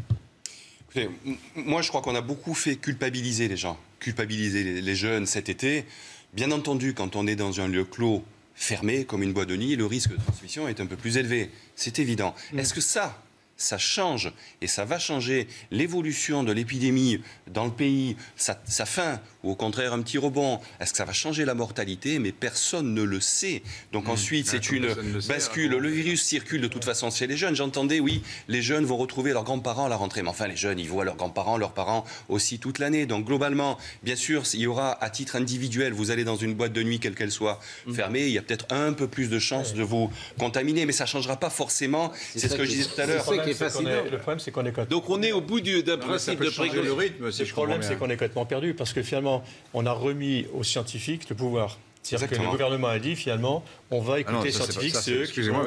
Écoutez, moi je crois qu'on a beaucoup fait culpabiliser les gens, culpabiliser les jeunes cet été. Bien entendu, quand on est dans un lieu clos, fermé, comme une boîte de nuit, le risque de transmission est un peu plus élevé. C'est évident. Est-ce que ça change, et ça va changer l'évolution de l'épidémie dans le pays, sa fin, ou au contraire un petit rebond? Est-ce que ça va changer la mortalité? Mais personne ne le sait. Donc ensuite, c'est une bascule. Le virus circule de toute façon chez les jeunes. J'entendais, oui, les jeunes vont retrouver leurs grands-parents à la rentrée. Mais enfin, les jeunes, ils voient leurs grands-parents, leurs parents aussi toute l'année. Donc globalement, bien sûr, il y aura à titre individuel, vous allez dans une boîte de nuit, quelle qu'elle soit, fermée, il y a peut-être un peu plus de chances de vous contaminer, mais ça ne changera pas forcément. C'est ce que je disais tout à l'heure. Le problème, c'est qu'on est donc on est au bout d'un principe de précaution. Le rythme, le problème, c'est qu'on est complètement perdu parce que finalement, on a remis aux scientifiques le pouvoir. C'est-à-dire que le gouvernement a dit finalement, on va écouter les scientifiques, c'est eux qui vont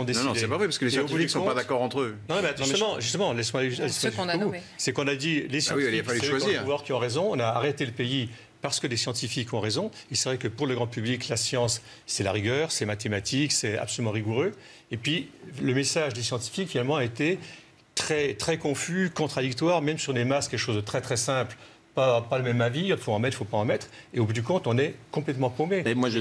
décider. Non, c'est pas vrai parce que les scientifiques ne sont pas d'accord entre eux. Non, mais justement, laisse-moi c'est qu'on a dit les scientifiques, c'est eux qui ont le pouvoir qui ont raison. On a arrêté le pays parce que les scientifiques ont raison. Et c'est vrai que pour le grand public, la science, c'est la rigueur, c'est mathématique, c'est absolument rigoureux. Et puis, le message des scientifiques, finalement, a été très, très confus, contradictoire, même sur des masques, quelque chose de très, très simple. Pas le même avis, il faut en mettre, il ne faut pas en mettre. Et au bout du compte, on est complètement paumé. Et moi, je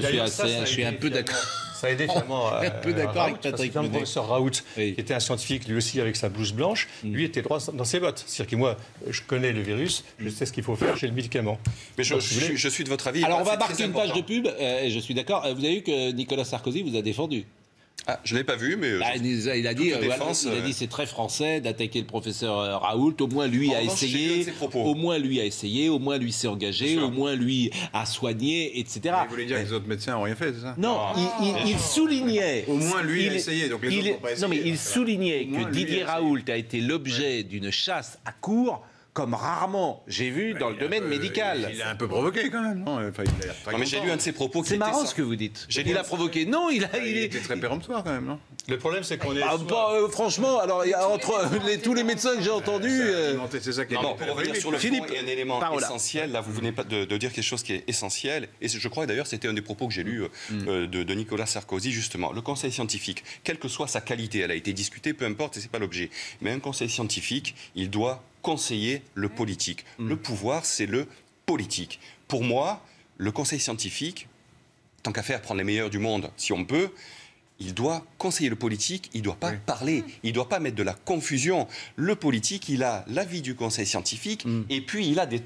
suis un peu d'accord. Ça a aidé finalement un peu d'accord avec Patrick Menet. Le professeur Raoult, qui était un scientifique, lui aussi, avec sa blouse blanche, lui était droit dans ses bottes. C'est-à-dire que moi, je connais le virus, je sais ce qu'il faut faire, j'ai le médicament. Mais je suis de votre avis. Alors, on va marquer une page de pub, et je suis d'accord. Vous avez vu que Nicolas Sarkozy vous a défendu. Ah, je ne l'ai pas vu, mais... il a dit c'est très français d'attaquer le professeur Raoult. Au moins, lui a essayé. Au moins, lui s'est engagé. Au moins, lui a soigné, etc. Mais vous voulez dire que les autres médecins n'ont rien fait, c'est ça? Non, il soulignait... Au moins, lui a essayé, donc les autres n'ont pas essayé. Non, mais il soulignait que Didier Raoult a été l'objet d'une chasse à court comme rarement j'ai vu dans le domaine médical. Il a un peu provoqué quand même. Non, mais j'ai lu un de ses propos qui c'est marrant ce que vous dites. Il a provoqué. Non, il était très péremptoire quand même, non? Le problème, c'est qu'on est... franchement, alors, entre tous les médecins que j'ai entendus... C'est ça qui est bon. Pour revenir sur le fond, il y a un élément essentiel. Là, vous venez de dire quelque chose qui est essentiel. Et je crois d'ailleurs, c'était un des propos que j'ai lus de Nicolas Sarkozy, justement. Le conseil scientifique, quelle que soit sa qualité, elle a été discutée, peu importe, c'est pas l'objet. Mais un conseil scientifique, il doit conseiller le politique. Le pouvoir, c'est le politique. Pour moi, le conseil scientifique, tant qu'à faire, prendre les meilleurs du monde, si on peut, il doit conseiller le politique, il ne doit pas parler, il ne doit pas mettre de la confusion. Le politique, il a l'avis du conseil scientifique et puis il a des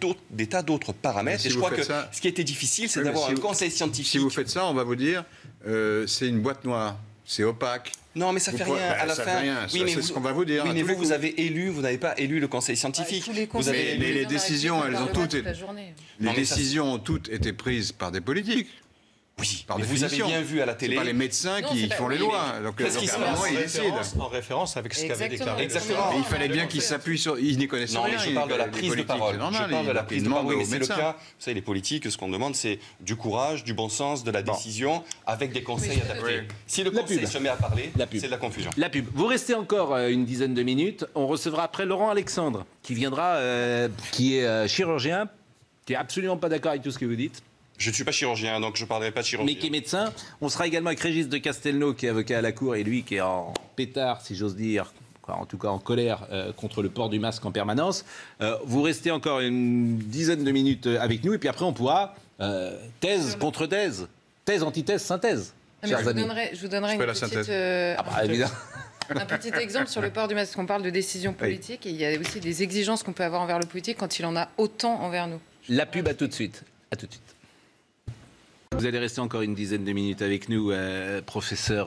tas d'autres paramètres. Et je crois que ce qui était difficile, c'est d'avoir un conseil scientifique. Si vous faites ça, on va vous dire, c'est une boîte noire, c'est opaque. Non, mais ça fait rien. À la fin, c'est ce qu'on va vous dire. Oui, mais vous avez élu, vous n'avez pas élu le conseil scientifique. Vous avez les décisions, elles ont toutes. Les décisions ont toutes été prises par des politiques. Oui, mais vous avez bien vu à la télé. C'est pas les médecins qui font les lois. Donc, ils décident. En référence avec ce qu'avait déclaré. Exactement. Il fallait bien qu'ils s'appuient sur. Ils n'y connaissent rien. Non, mais je parle de la prise de parole. Je parle de la prise de parole. Oui, c'est le cas. Vous savez, les politiques, ce qu'on demande, c'est du courage, du bon sens, de la décision, avec des conseils adaptés. Si le conseil se met à parler, c'est de la confusion. La pub. Vous restez encore une dizaine de minutes. On recevra après Laurent Alexandre, qui viendra, qui est chirurgien, qui est absolument pas d'accord avec tout ce que vous dites. Je ne suis pas chirurgien, donc je ne parlerai pas de chirurgien. Mais qui est médecin. On sera également avec Régis de Castelnau, qui est avocat à la Cour, et lui qui est en pétard, si j'ose dire, en tout cas en colère contre le port du masque en permanence. Vous restez encore une dizaine de minutes avec nous, et puis après on pourra thèse contre thèse, thèse, antithèse, synthèse. Je vous donnerai une petite... évidemment. Un petit exemple sur le port du masque. On parle de décisions politiques, et il y a aussi des exigences qu'on peut avoir envers le politique quand il en a autant envers nous. La pub, à tout de suite. À tout de suite. Vous allez rester encore une dizaine de minutes avec nous, professeur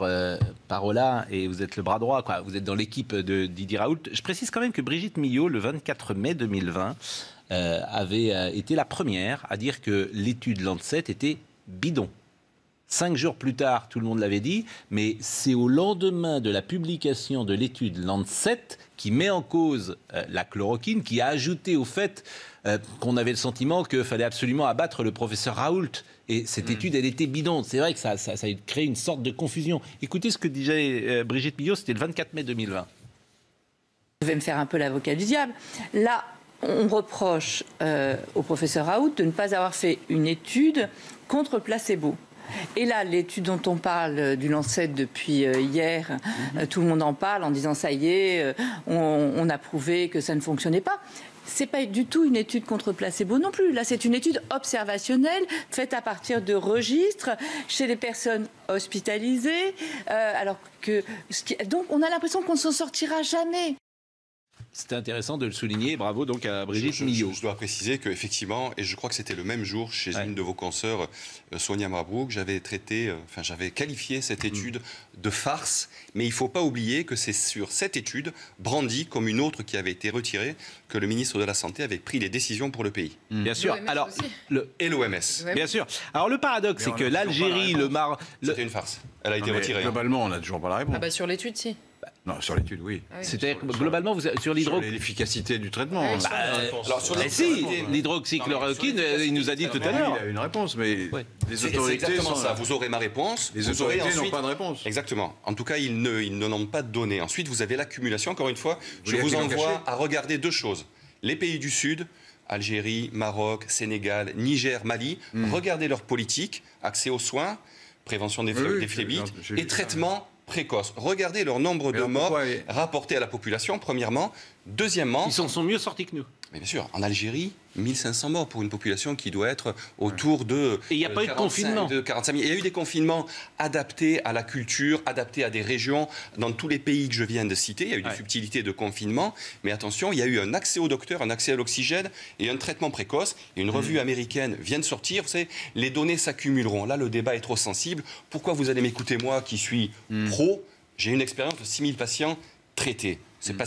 Parola, et vous êtes le bras droit, quoi. Vous êtes dans l'équipe de Didier Raoult. Je précise quand même que Brigitte Millot, le 24 mai 2020, avait été la première à dire que l'étude Lancet était bidon. 5 jours plus tard, tout le monde l'avait dit, mais c'est au lendemain de la publication de l'étude Lancet qui met en cause la chloroquine, qui a ajouté au fait qu'on avait le sentiment qu'il fallait absolument abattre le professeur Raoult. Et cette étude, elle était bidon. C'est vrai que ça a créé une sorte de confusion. Écoutez ce que disait Brigitte Millot, c'était le 24 mai 2020. Je vais me faire un peu l'avocat du diable. Là, on reproche au professeur Raoult de ne pas avoir fait une étude contre placebo. Et là, l'étude dont on parle du Lancet depuis hier, tout le monde en parle en disant ça y est, on a prouvé que ça ne fonctionnait pas. C'est pas du tout une étude contre placebo non plus. Là, c'est une étude observationnelle faite à partir de registres chez les personnes hospitalisées. Donc, on a l'impression qu'on ne s'en sortira jamais. C'était intéressant de le souligner. Bravo donc à Brigitte Millot. Je dois préciser qu'effectivement, et je crois que c'était le même jour chez une de vos consoeurs, Sonia Mabrouk, j'avais qualifié cette étude de farce. Mais il ne faut pas oublier que c'est sur cette étude, brandie comme une autre qui avait été retirée, que le ministre de la Santé avait pris les décisions pour le pays. Bien sûr. Alors, et l'OMS. Bien sûr. Alors le paradoxe, c'est que l'Algérie, le Maroc... C'était une farce. Elle a été retirée. Globalement, on n'a toujours pas la réponse. Sur l'étude, si. Non, sur l'étude, oui. C'est-à-dire globalement, sur l'efficacité du traitement. L'hydroxychloroquine, il nous a dit tout à l'heure. Il a une réponse, mais les autorités... C'est exactement ça. Vous aurez ma réponse. Les autorités n'ont pas de réponse. Exactement. En tout cas, ils n'ont pas de données. Ensuite, vous avez l'accumulation. Encore une fois, je vous envoie à regarder deux choses. Les pays du Sud, Algérie, Maroc, Sénégal, Niger, Mali, regardez leur politique, accès aux soins, prévention des phlébites et traitement précoce. Regardez leur nombre de morts rapportés à la population, premièrement. Deuxièmement... Ils sont mieux sortis que nous. Mais bien sûr, en Algérie, 1500 morts pour une population qui doit être autour de... Et il n'y a pas eu de confinement. De 45 000. Il y a eu des confinements adaptés à la culture, adaptés à des régions. Dans tous les pays que je viens de citer, il y a eu des subtilités de confinement. Mais attention, il y a eu un accès au docteur, un accès à l'oxygène et un traitement précoce. Et une revue américaine vient de sortir. Vous savez, les données s'accumuleront. Là, le débat est trop sensible. Pourquoi vous allez m'écouter, moi, qui suis pro? J'ai une expérience de 6000 patients traités. C'est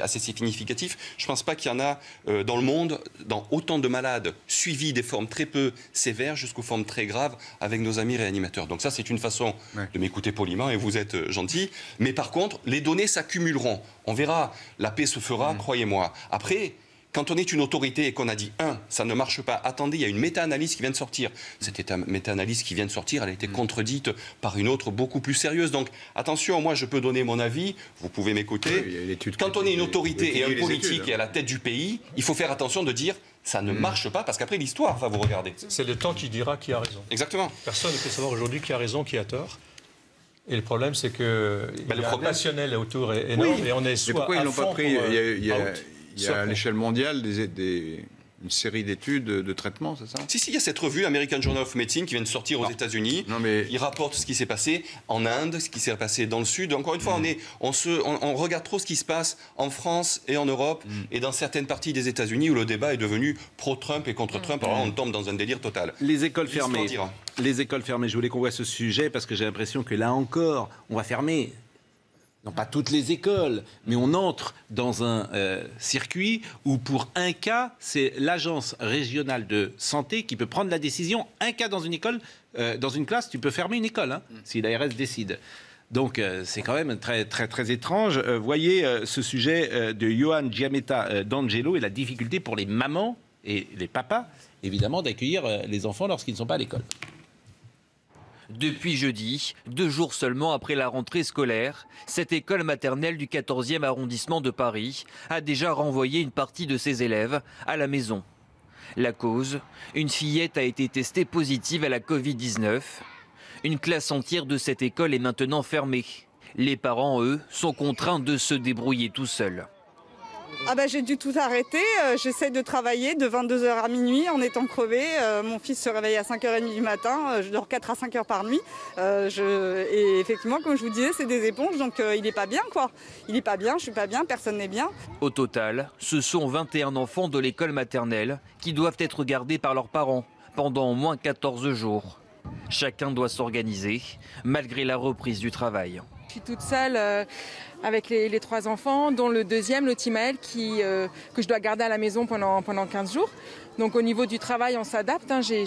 assez significatif. Je ne pense pas qu'il y en a dans le monde, dans autant de malades suivis des formes très peu sévères jusqu'aux formes très graves avec nos amis réanimateurs. Donc ça, c'est une façon de m'écouter poliment et vous êtes gentil. Mais par contre, les données s'accumuleront. On verra, la paix se fera, croyez-moi. Après... Quand on est une autorité et qu'on a dit, ça ne marche pas, attendez, il y a une méta-analyse qui vient de sortir. Cette méta-analyse qui vient de sortir, elle a été contredite par une autre beaucoup plus sérieuse. Donc, attention, moi, je peux donner mon avis, vous pouvez m'écouter. Quand on est une autorité et un politique et à la tête du pays, il faut faire attention de dire, ça ne marche pas, parce qu'après, l'histoire va vous regarder. C'est le temps qui dira qui a raison. Exactement. Personne ne peut savoir aujourd'hui qui a raison, qui a tort. Et le problème, c'est que le passionnel autour est énorme et on est soit pourquoi ils l'ont pas pris Il y a à l'échelle mondiale une série d'études de traitement, c'est ça? Si, il y a cette revue American Journal of Medicine qui vient de sortir aux États-Unis. Il rapporte ce qui s'est passé en Inde, ce qui s'est passé dans le Sud. Encore une fois, on regarde trop ce qui se passe en France et en Europe et dans certaines parties des États-Unis où le débat est devenu pro-Trump et contre Trump. Alors là, on tombe dans un délire total. Les écoles fermées. Je voulais qu'on voit ce sujet parce que j'ai l'impression que là encore, on va fermer. Non pas toutes les écoles, mais on entre dans un circuit où pour un cas, c'est l'agence régionale de santé qui peut prendre la décision. Un cas dans une école, dans une classe, tu peux fermer une école si l'ARS décide. Donc c'est quand même très, très, très étrange. Voyez ce sujet de Johan Giametta d'Angelo et la difficulté pour les mamans et les papas, évidemment, d'accueillir les enfants lorsqu'ils ne sont pas à l'école. Depuis jeudi, 2 jours seulement après la rentrée scolaire, cette école maternelle du 14e arrondissement de Paris a déjà renvoyé une partie de ses élèves à la maison. La cause, une fillette a été testée positive à la Covid-19. Une classe entière de cette école est maintenant fermée. Les parents, eux, sont contraints de se débrouiller tout seuls. J'ai dû tout arrêter, j'essaie de travailler de 22h à minuit en étant crevée. Mon fils se réveille à 5h30 du matin, je dors 4 à 5 heures par nuit. Et effectivement, comme je vous disais, c'est des éponges, donc il n'est pas bien quoi. Il n'est pas bien, je suis pas bien, personne n'est bien. Au total, ce sont 21 enfants de l'école maternelle qui doivent être gardés par leurs parents pendant au moins 14 jours. Chacun doit s'organiser, malgré la reprise du travail. Je suis toute seule avec les 3 enfants, dont le deuxième, le Timaël, que je dois garder à la maison pendant 15 jours. Donc au niveau du travail, on s'adapte. J'ai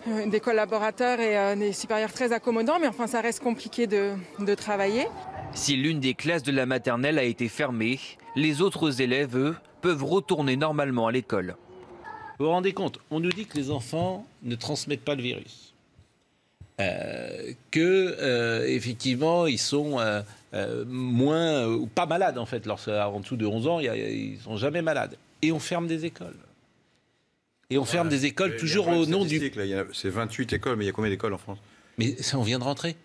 des collaborateurs et des supérieurs très accommodants, mais enfin ça reste compliqué de travailler. Si l'une des classes de la maternelle a été fermée, les autres élèves, eux, peuvent retourner normalement à l'école. Vous vous rendez compte, on nous dit que les enfants ne transmettent pas le virus. effectivement, ils sont moins ou pas malades, en fait. En dessous de 11 ans, ils ne sont jamais malades. Et on ferme des écoles. Et on ferme des écoles toujours au nom du... C'est 28 écoles, mais il y a combien d'écoles en France? Mais on vient de rentrer.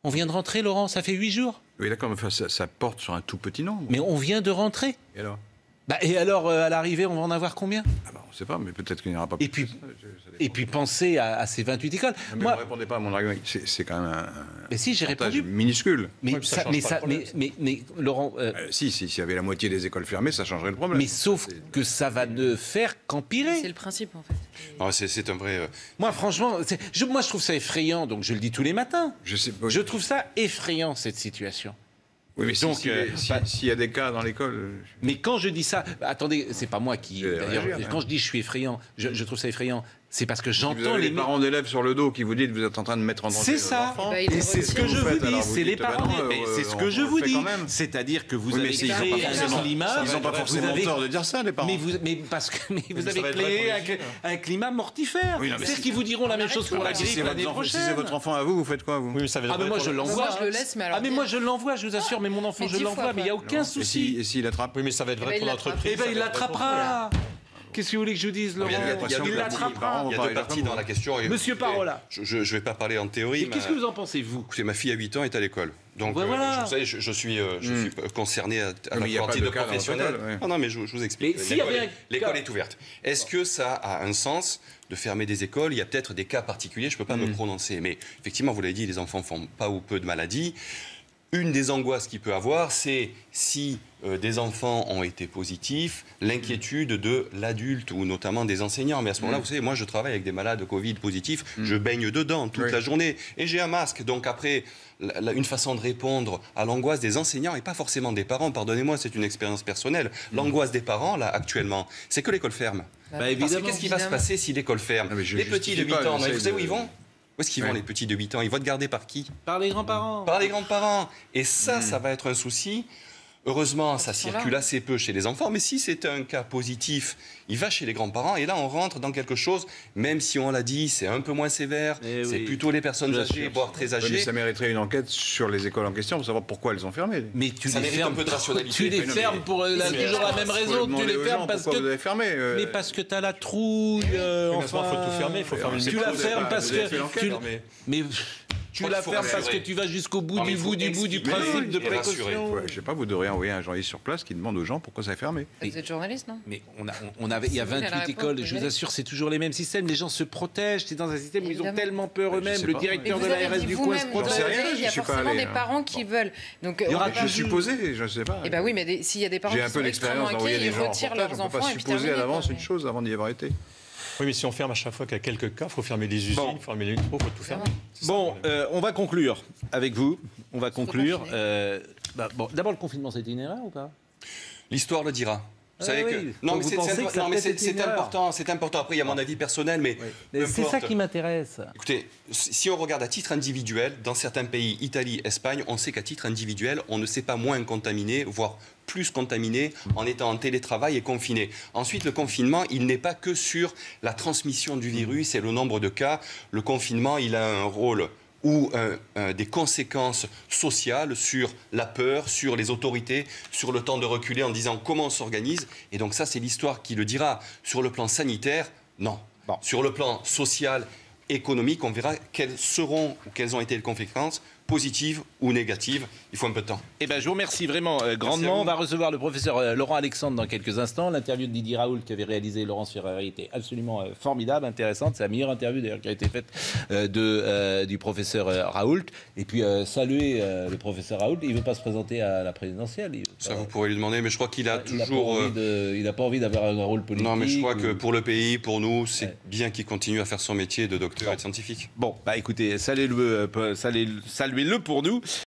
On vient de rentrer, Laurent, ça fait 8 jours. Oui, d'accord, mais enfin, ça porte sur un tout petit nombre. Mais on vient de rentrer. Et alors à l'arrivée, on va en avoir combien? On ne sait pas, mais peut-être qu'il n'y aura pas plus. Et puis pensez à ces 28 écoles. Mais vous ne répondez pas à mon argument. C'est quand même un si, j'ai répondu. Minuscule. Mais Laurent... S'il y avait la moitié des écoles fermées, ça changerait le problème. Mais sauf que ça va ne faire qu'empirer. C'est le principe, en fait. C'est un vrai... Moi, franchement, moi, je trouve ça effrayant, donc je le dis tous les matins. Je trouve ça effrayant, cette situation. Oui, mais donc, s'il y a des cas dans l'école... Mais quand je dis ça... Attendez, c'est pas moi qui... D'ailleurs, quand je dis je suis effrayant, je trouve ça effrayant, c'est parce que j'entends les parents d'élèves sur le dos qui vous disent que vous êtes en train de mettre en danger c'est ça. Et c'est ce que je vous dis, c'est les parents. C'est ce que je vous dis. C'est-à-dire que vous avez créé un climat... Ils n'ont pas forcément tort de dire ça, les parents. Mais vous avez créé un climat mortifère. C'est qu'ils vous diront la même chose pour la grippe l'année prochaine. Si c'est votre enfant à vous, vous faites quoi, vous? Ah, mais moi, je l'envoie. Moi, je le laisse, mais alors... Ah, mais moi, je l'envoie, je vous assure, mais mon enfant, je l'envoie, mais il n'y a aucun souci. Et s'il attrape? Oui, mais ça va être vrai pour l'entreprise. Eh bien, il l'attrapera. Qu'est-ce que vous voulez que je dise, Laurent? Il y a deux parties dans la question. Monsieur Parola. Je ne vais pas parler en théorie. Et qu'est-ce que vous en pensez, vous? Écoutez, ma fille a 8 ans est à l'école. Donc, voilà. vous savez, je suis concerné à la sortie de professionnel. Non, mais je vous explique. L'école est ouverte. Est-ce que ça a un sens de fermer des écoles? Il y a peut-être des cas particuliers, je ne peux pas me prononcer. Mais effectivement, vous l'avez dit, les enfants font pas ou peu de maladies. Une des angoisses qu'il peut avoir, c'est si des enfants ont été positifs, l'inquiétude de l'adulte ou notamment des enseignants. Mais à ce moment-là, vous savez, moi je travaille avec des malades Covid positifs, je baigne dedans toute la journée et j'ai un masque. Donc après, une façon de répondre à l'angoisse des enseignants et pas forcément des parents, pardonnez-moi, c'est une expérience personnelle. L'angoisse des parents, là, actuellement, c'est que l'école ferme. Parce que qu'est-ce qui va se passer si l'école ferme? Les petits de 8 ans, vous savez où ils vont? Où est-ce qu'ils vont, les petits de 8 ans? Ils vont être gardés par qui? Par les grands-parents. Par les grands-parents. Et ça va être un souci. Heureusement, ça circule assez peu chez les enfants, mais si c'est un cas positif, il va chez les grands-parents, et là, on rentre dans quelque chose, même si on l'a dit, c'est un peu moins sévère, c'est plutôt les personnes âgées, voire très âgées. Mais ça mériterait une enquête sur les écoles en question, pour savoir pourquoi elles ont fermé. Mais ça mérite un peu de rationalité. Tu les fermes pour toujours la même raison, tu les fermes parce que... vous avez fermé Mais parce que tu as la trouille, enfin... Il faut tout fermer, il faut faire une... Tu la fermes parce que... Mais... Tu la fermes parce que tu vas jusqu'au bout du principe de précaution. Je ne sais pas, vous devriez envoyer un journaliste sur place qui demande aux gens pourquoi ça est fermé. Vous êtes journaliste, non? Mais il y a 28 écoles, je vous assure, c'est toujours les mêmes systèmes. Les gens se protègent, c'est dans un système où ils ont tellement peur eux-mêmes. Le directeur de l'ARS du coin se protège. Il y a forcément des parents qui veulent. Je supposais, je ne sais pas. Eh bien oui, mais s'il y a des parents qui sont extrêmement inquiets, ils retirent leurs enfants. On ne peut pas supposer à l'avance une chose avant d'y avoir été. Oui, mais si on ferme à chaque fois qu'il y a quelques cas, il faut fermer les usines, il faut fermer les métros, il faut tout fermer. Bon, on va conclure avec vous. On va conclure. D'abord, le confinement, c'était une erreur ou pas? L'histoire le dira. Vous savez que... Non, mais c'est important, c'est important. Après, il y a mon avis personnel, mais... C'est ça qui m'intéresse. Écoutez, si on regarde à titre individuel, dans certains pays, Italie, Espagne, on sait qu'à titre individuel, on ne s'est pas moins contaminé, voire plus contaminé en étant en télétravail et confiné. Ensuite, le confinement, il n'est pas que sur la transmission du virus et le nombre de cas. Le confinement, il a un rôle ou des conséquences sociales sur la peur, sur les autorités, sur le temps de reculer en disant comment on s'organise. Et donc ça, c'est l'histoire qui le dira. Sur le plan sanitaire, non. Bon. Sur le plan social, économique, on verra quelles seront ou quelles ont été les conséquences positives ou négatives. Il faut un peu de temps. Eh ben, je vous remercie vraiment grandement. On va recevoir le professeur Laurent Alexandre dans quelques instants. L'interview de Didier Raoult qu'avait réalisé Laurence Ferrari était absolument formidable, intéressante. C'est la meilleure interview d'ailleurs qui a été faite du professeur Raoult. Et puis saluer le professeur Raoult. Il ne veut pas se présenter à la présidentielle. Ça, vous pourrez lui demander, mais je crois qu'il a toujours... Il n'a pas envie d'avoir un rôle politique. Non, mais je crois que pour le pays, pour nous, c'est bien qu'il continue à faire son métier de docteur et de scientifique. Bon, bah écoutez, saluez-le pour nous.